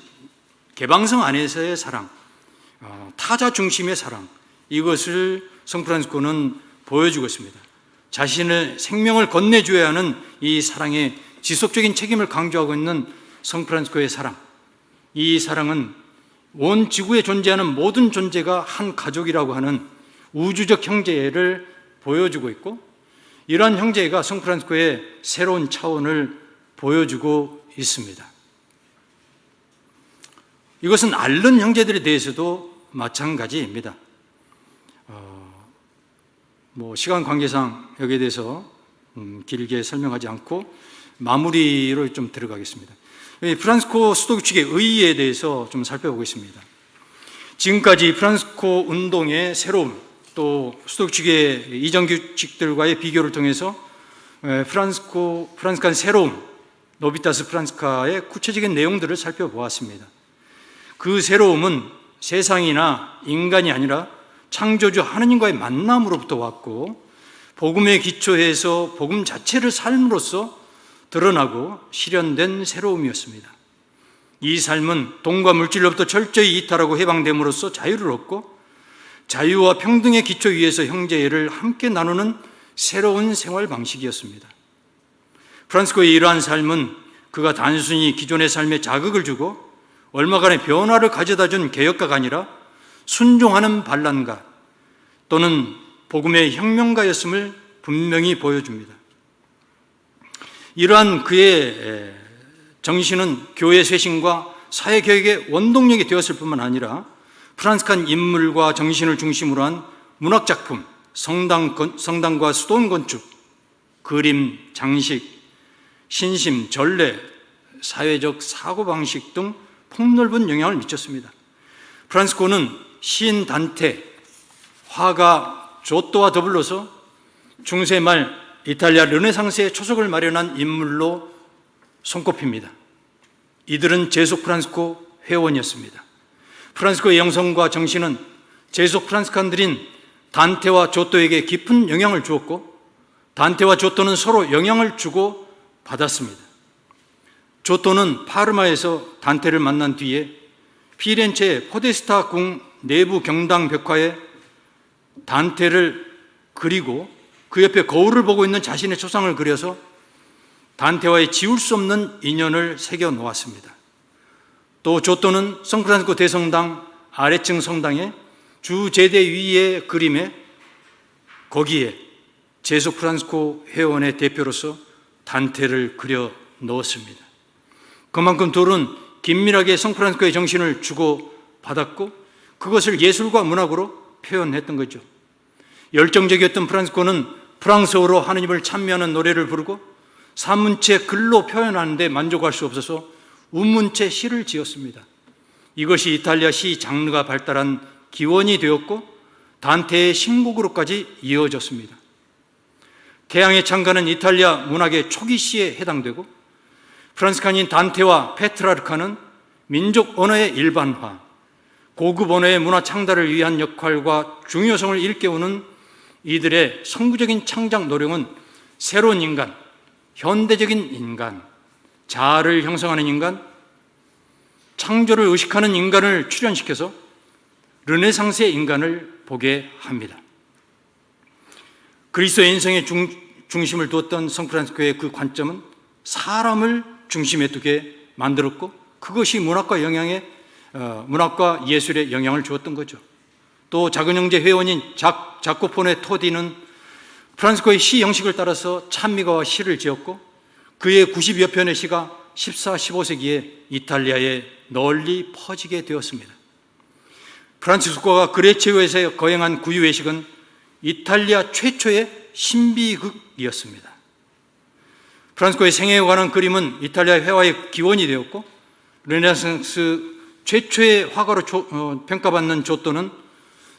개방성 안에서의 사랑, 타자 중심의 사랑, 이것을 성프란시스코는 보여주고 있습니다. 자신의 생명을 건네줘야 하는 이 사랑의 지속적인 책임을 강조하고 있는 성프란시스코의 사랑, 이 사랑은 온 지구에 존재하는 모든 존재가 한 가족이라고 하는 우주적 형제애를 보여주고 있고, 이러한 형제애가 성프란시스코의 새로운 차원을 보여주고 있습니다. 이것은 앓는 형제들에 대해서도 마찬가지입니다. 시간 관계상 여기에 대해서 길게 설명하지 않고 마무리로 좀 들어가겠습니다. 프란시스코 수도규칙의 의의에 대해서 좀 살펴보겠습니다. 지금까지 프란시스코 운동의 새로움, 또 수도규칙의 이전 규칙들과의 비교를 통해서 프란시스칸 새로움, 노비타스 프란츠카의 구체적인 내용들을 살펴보았습니다. 그 새로움은 세상이나 인간이 아니라 창조주 하느님과의 만남으로부터 왔고, 복음에 기초해서 복음 자체를 삶으로써 드러나고 실현된 새로움이었습니다. 이 삶은 돈과 물질로부터 철저히 이탈하고 해방됨으로써 자유를 얻고, 자유와 평등의 기초 위에서 형제애를 함께 나누는 새로운 생활 방식이었습니다. 프란치스코의 이러한 삶은 그가 단순히 기존의 삶에 자극을 주고 얼마간의 변화를 가져다 준 개혁가가 아니라 순종하는 반란가 또는 복음의 혁명가였음을 분명히 보여줍니다. 이러한 그의 정신은 교회 쇄신과 사회개혁의 원동력이 되었을 뿐만 아니라 프란치스칸 인물과 정신을 중심으로 한 문학작품, 성당과 수도원 건축, 그림, 장식, 신심, 전례, 사회적 사고방식 등 폭넓은 영향을 미쳤습니다. 프란치스코는 시인 단테, 화가 조또와 더불어서 중세 말 이탈리아 르네상스의 초석을 마련한 인물로 손꼽힙니다. 이들은 제속 프란치스코 회원이었습니다. 프란치스코의 영성과 정신은 제속 프란치스칸들인 단테와 조또에게 깊은 영향을 주었고, 단테와 조또는 서로 영향을 주고 받았습니다. 조또는 파르마에서 단테를 만난 뒤에 피렌체 포데스타 궁 내부 경당 벽화에 단테를 그리고 그 옆에 거울을 보고 있는 자신의 초상을 그려서 단테와의 지울 수 없는 인연을 새겨 놓았습니다. 또 조또는 성프란치스코 대성당 아래층 성당의 주 제대 위의 그림에 거기에 제속 프란치스코 회원의 대표로서 단테를 그려 넣었습니다. 그만큼 둘은 긴밀하게 성프란치스코의 정신을 주고 받았고 그것을 예술과 문학으로 표현했던 거죠. 열정적이었던 프란치스코는 프랑스어로 하느님을 찬미하는 노래를 부르고 산문체 글로 표현하는데 만족할 수 없어서 운문체 시를 지었습니다. 이것이 이탈리아 시 장르가 발달한 기원이 되었고 단테의 신곡으로까지 이어졌습니다. 태양의 창가는 이탈리아 문학의 초기 시에 해당되고 프란치스칸인 단테와 페트라르카는 민족 언어의 일반화, 고급 언어의 문화 창달을 위한 역할과 중요성을 일깨우는 이들의 성구적인 창작 노력은 새로운 인간, 현대적인 인간, 자아를 형성하는 인간, 창조를 의식하는 인간을 출현시켜서 르네상스의 인간을 보게 합니다. 그리스도의 인생의 중심을 두었던 성프란치스코의 그 관점은 사람을 중심에 두게 만들었고 그것이 문학과 예술에 영향을 주었던 거죠. 또 작은 형제 회원인 자코포네 토디는 프란치스코의 시 형식을 따라서 찬미가와 시를 지었고 그의 90여 편의 시가 14, 15세기에 이탈리아에 널리 퍼지게 되었습니다. 프란치스코가 그레치오에서 거행한 구유회식은 이탈리아 최초의 신비극이었습니다. 프란치스코의 생애에 관한 그림은 이탈리아 회화의 기원이 되었고 르네상스 최초의 화가로 평가받는 조또는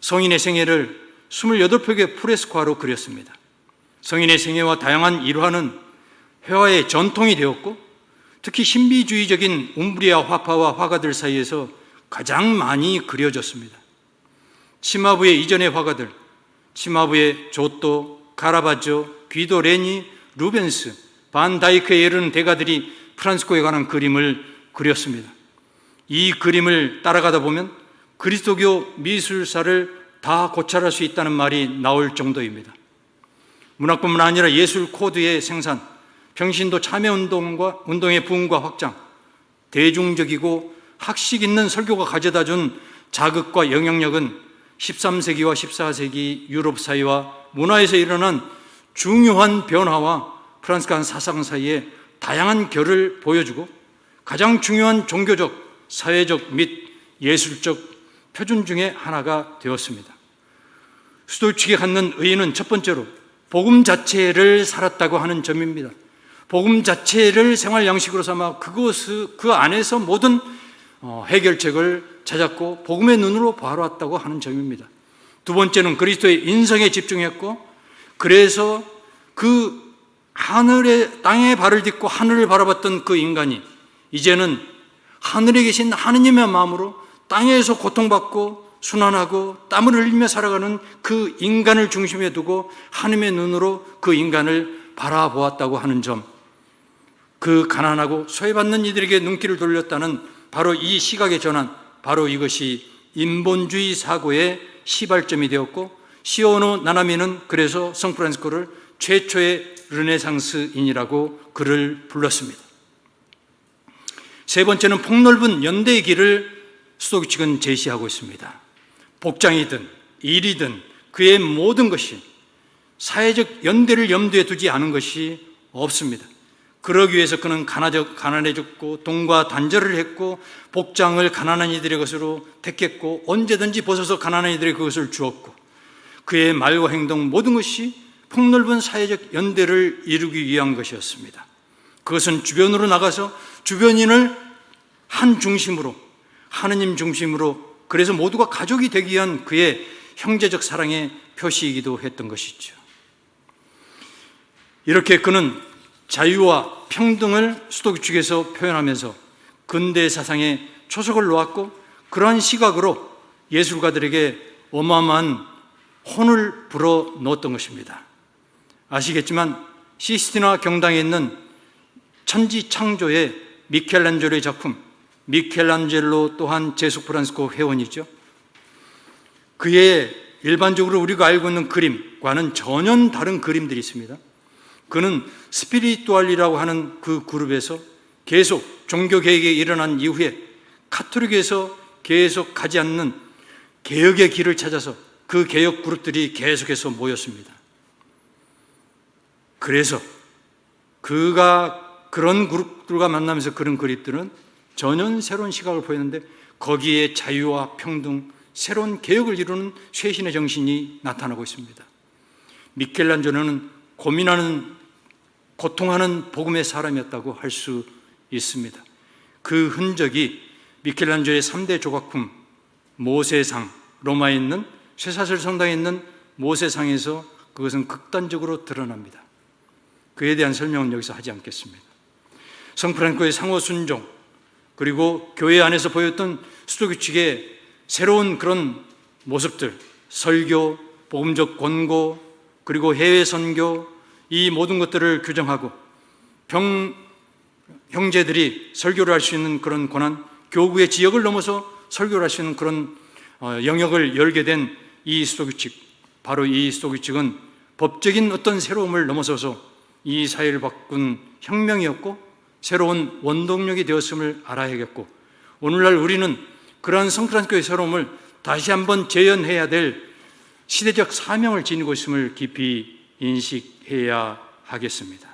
성인의 생애를 28표의 프레스코화로 그렸습니다. 성인의 생애와 다양한 일화는 회화의 전통이 되었고 특히 신비주의적인 움브리아 화파와 화가들 사이에서 가장 많이 그려졌습니다. 치마부의 이전의 화가들, 치마부의 조또, 카라바조, 귀도 레니, 루벤스, 반 다이크에 이르는 대가들이 프란치스코에 관한 그림을 그렸습니다. 이 그림을 따라가다 보면 그리스도교 미술사를 다 고찰할 수 있다는 말이 나올 정도입니다. 문학뿐만 아니라 예술 코드의 생산, 평신도 참여운동의 부흥과 확장, 대중적이고 학식 있는 설교가 가져다준 자극과 영향력은 13세기와 14세기 유럽 사회와 문화에서 일어난 중요한 변화와 프란치스칸 사상 사이에 다양한 결을 보여주고 가장 중요한 종교적, 사회적 및 예술적 표준 중에 하나가 되었습니다. 스토이치게 갖는 의의는 첫 번째로 복음 자체를 살았다고 하는 점입니다. 복음 자체를 생활 양식으로 삼아 그 안에서 모든 해결책을 찾았고 복음의 눈으로 바라왔다고 하는 점입니다. 두 번째는 그리스도의 인성에 집중했고 그래서 그 땅에 발을 딛고 하늘을 바라봤던 그 인간이 이제는 하늘에 계신 하느님의 마음으로 땅에서 고통받고 순환하고 땀을 흘리며 살아가는 그 인간을 중심에 두고 하느님의 눈으로 그 인간을 바라보았다고 하는 점, 그 가난하고 소외받는 이들에게 눈길을 돌렸다는 바로 이 시각의 전환, 바로 이것이 인본주의 사고의 시발점이 되었고, 시오노 나나미는 그래서 성프란시스코를 최초의 르네상스인이라고 그를 불렀습니다. 세 번째는 폭넓은 연대의 길을 스토이크측은 제시하고 있습니다. 복장이든 일이든 그의 모든 것이 사회적 연대를 염두에 두지 않은 것이 없습니다. 그러기 위해서 그는 가난해졌고 돈과 단절을 했고 복장을 가난한 이들의 것으로 택했고 언제든지 벗어서 가난한 이들의 그것을 주었고 그의 말과 행동 모든 것이 폭넓은 사회적 연대를 이루기 위한 것이었습니다. 그것은 주변으로 나가서 주변인을 한 중심으로, 하느님 중심으로, 그래서 모두가 가족이 되기 위한 그의 형제적 사랑의 표시이기도 했던 것이죠. 이렇게 그는 자유와 평등을 스토이크 측에서 표현하면서 근대 사상에 초석을 놓았고, 그러한 시각으로 예술가들에게 어마어마한 혼을 불어 넣었던 것입니다. 아시겠지만 시스티나 경당에 있는 천지창조의 미켈란젤로의 작품, 미켈란젤로 또한 제수 프란시스코 회원이죠. 그의 일반적으로 우리가 알고 있는 그림과는 전혀 다른 그림들이 있습니다. 그는 스피리투알이라고 하는 그 그룹에서 계속 종교개혁이 일어난 이후에 카톨릭에서 계속 가지 않는 개혁의 길을 찾아서 그 개혁 그룹들이 계속해서 모였습니다. 그래서 그가 그런 그룹들과 만나면서 그런 그림들은 전혀 새로운 시각을 보였는데 거기에 자유와 평등, 새로운 개혁을 이루는 쇄신의 정신이 나타나고 있습니다. 미켈란젤로는 고민하는, 고통하는 복음의 사람이었다고 할 수 있습니다. 그 흔적이 미켈란젤로의 3대 조각품 모세상, 로마에 있는 쇠사슬 성당에 있는 모세상에서 그것은 극단적으로 드러납니다. 그에 대한 설명은 여기서 하지 않겠습니다. 성프란시스코의 상호 순종, 그리고 교회 안에서 보였던 스토이크 측의 새로운 그런 모습들, 설교, 복음적 권고, 그리고 해외 선교, 이 모든 것들을 규정하고 형제들이 설교를 할 수 있는 그런 권한, 교구의 지역을 넘어서 설교를 할 수 있는 그런 영역을 열게 된 이 스토이크 측, 바로 이 스토이크 측은 법적인 어떤 새로움을 넘어서서 이 사회를 바꾼 혁명이었고 새로운 원동력이 되었음을 알아야겠고, 오늘날 우리는 그러한 성프란시스코의 새로움을 다시 한번 재현해야 될 시대적 사명을 지니고 있음을 깊이 인식해야 하겠습니다.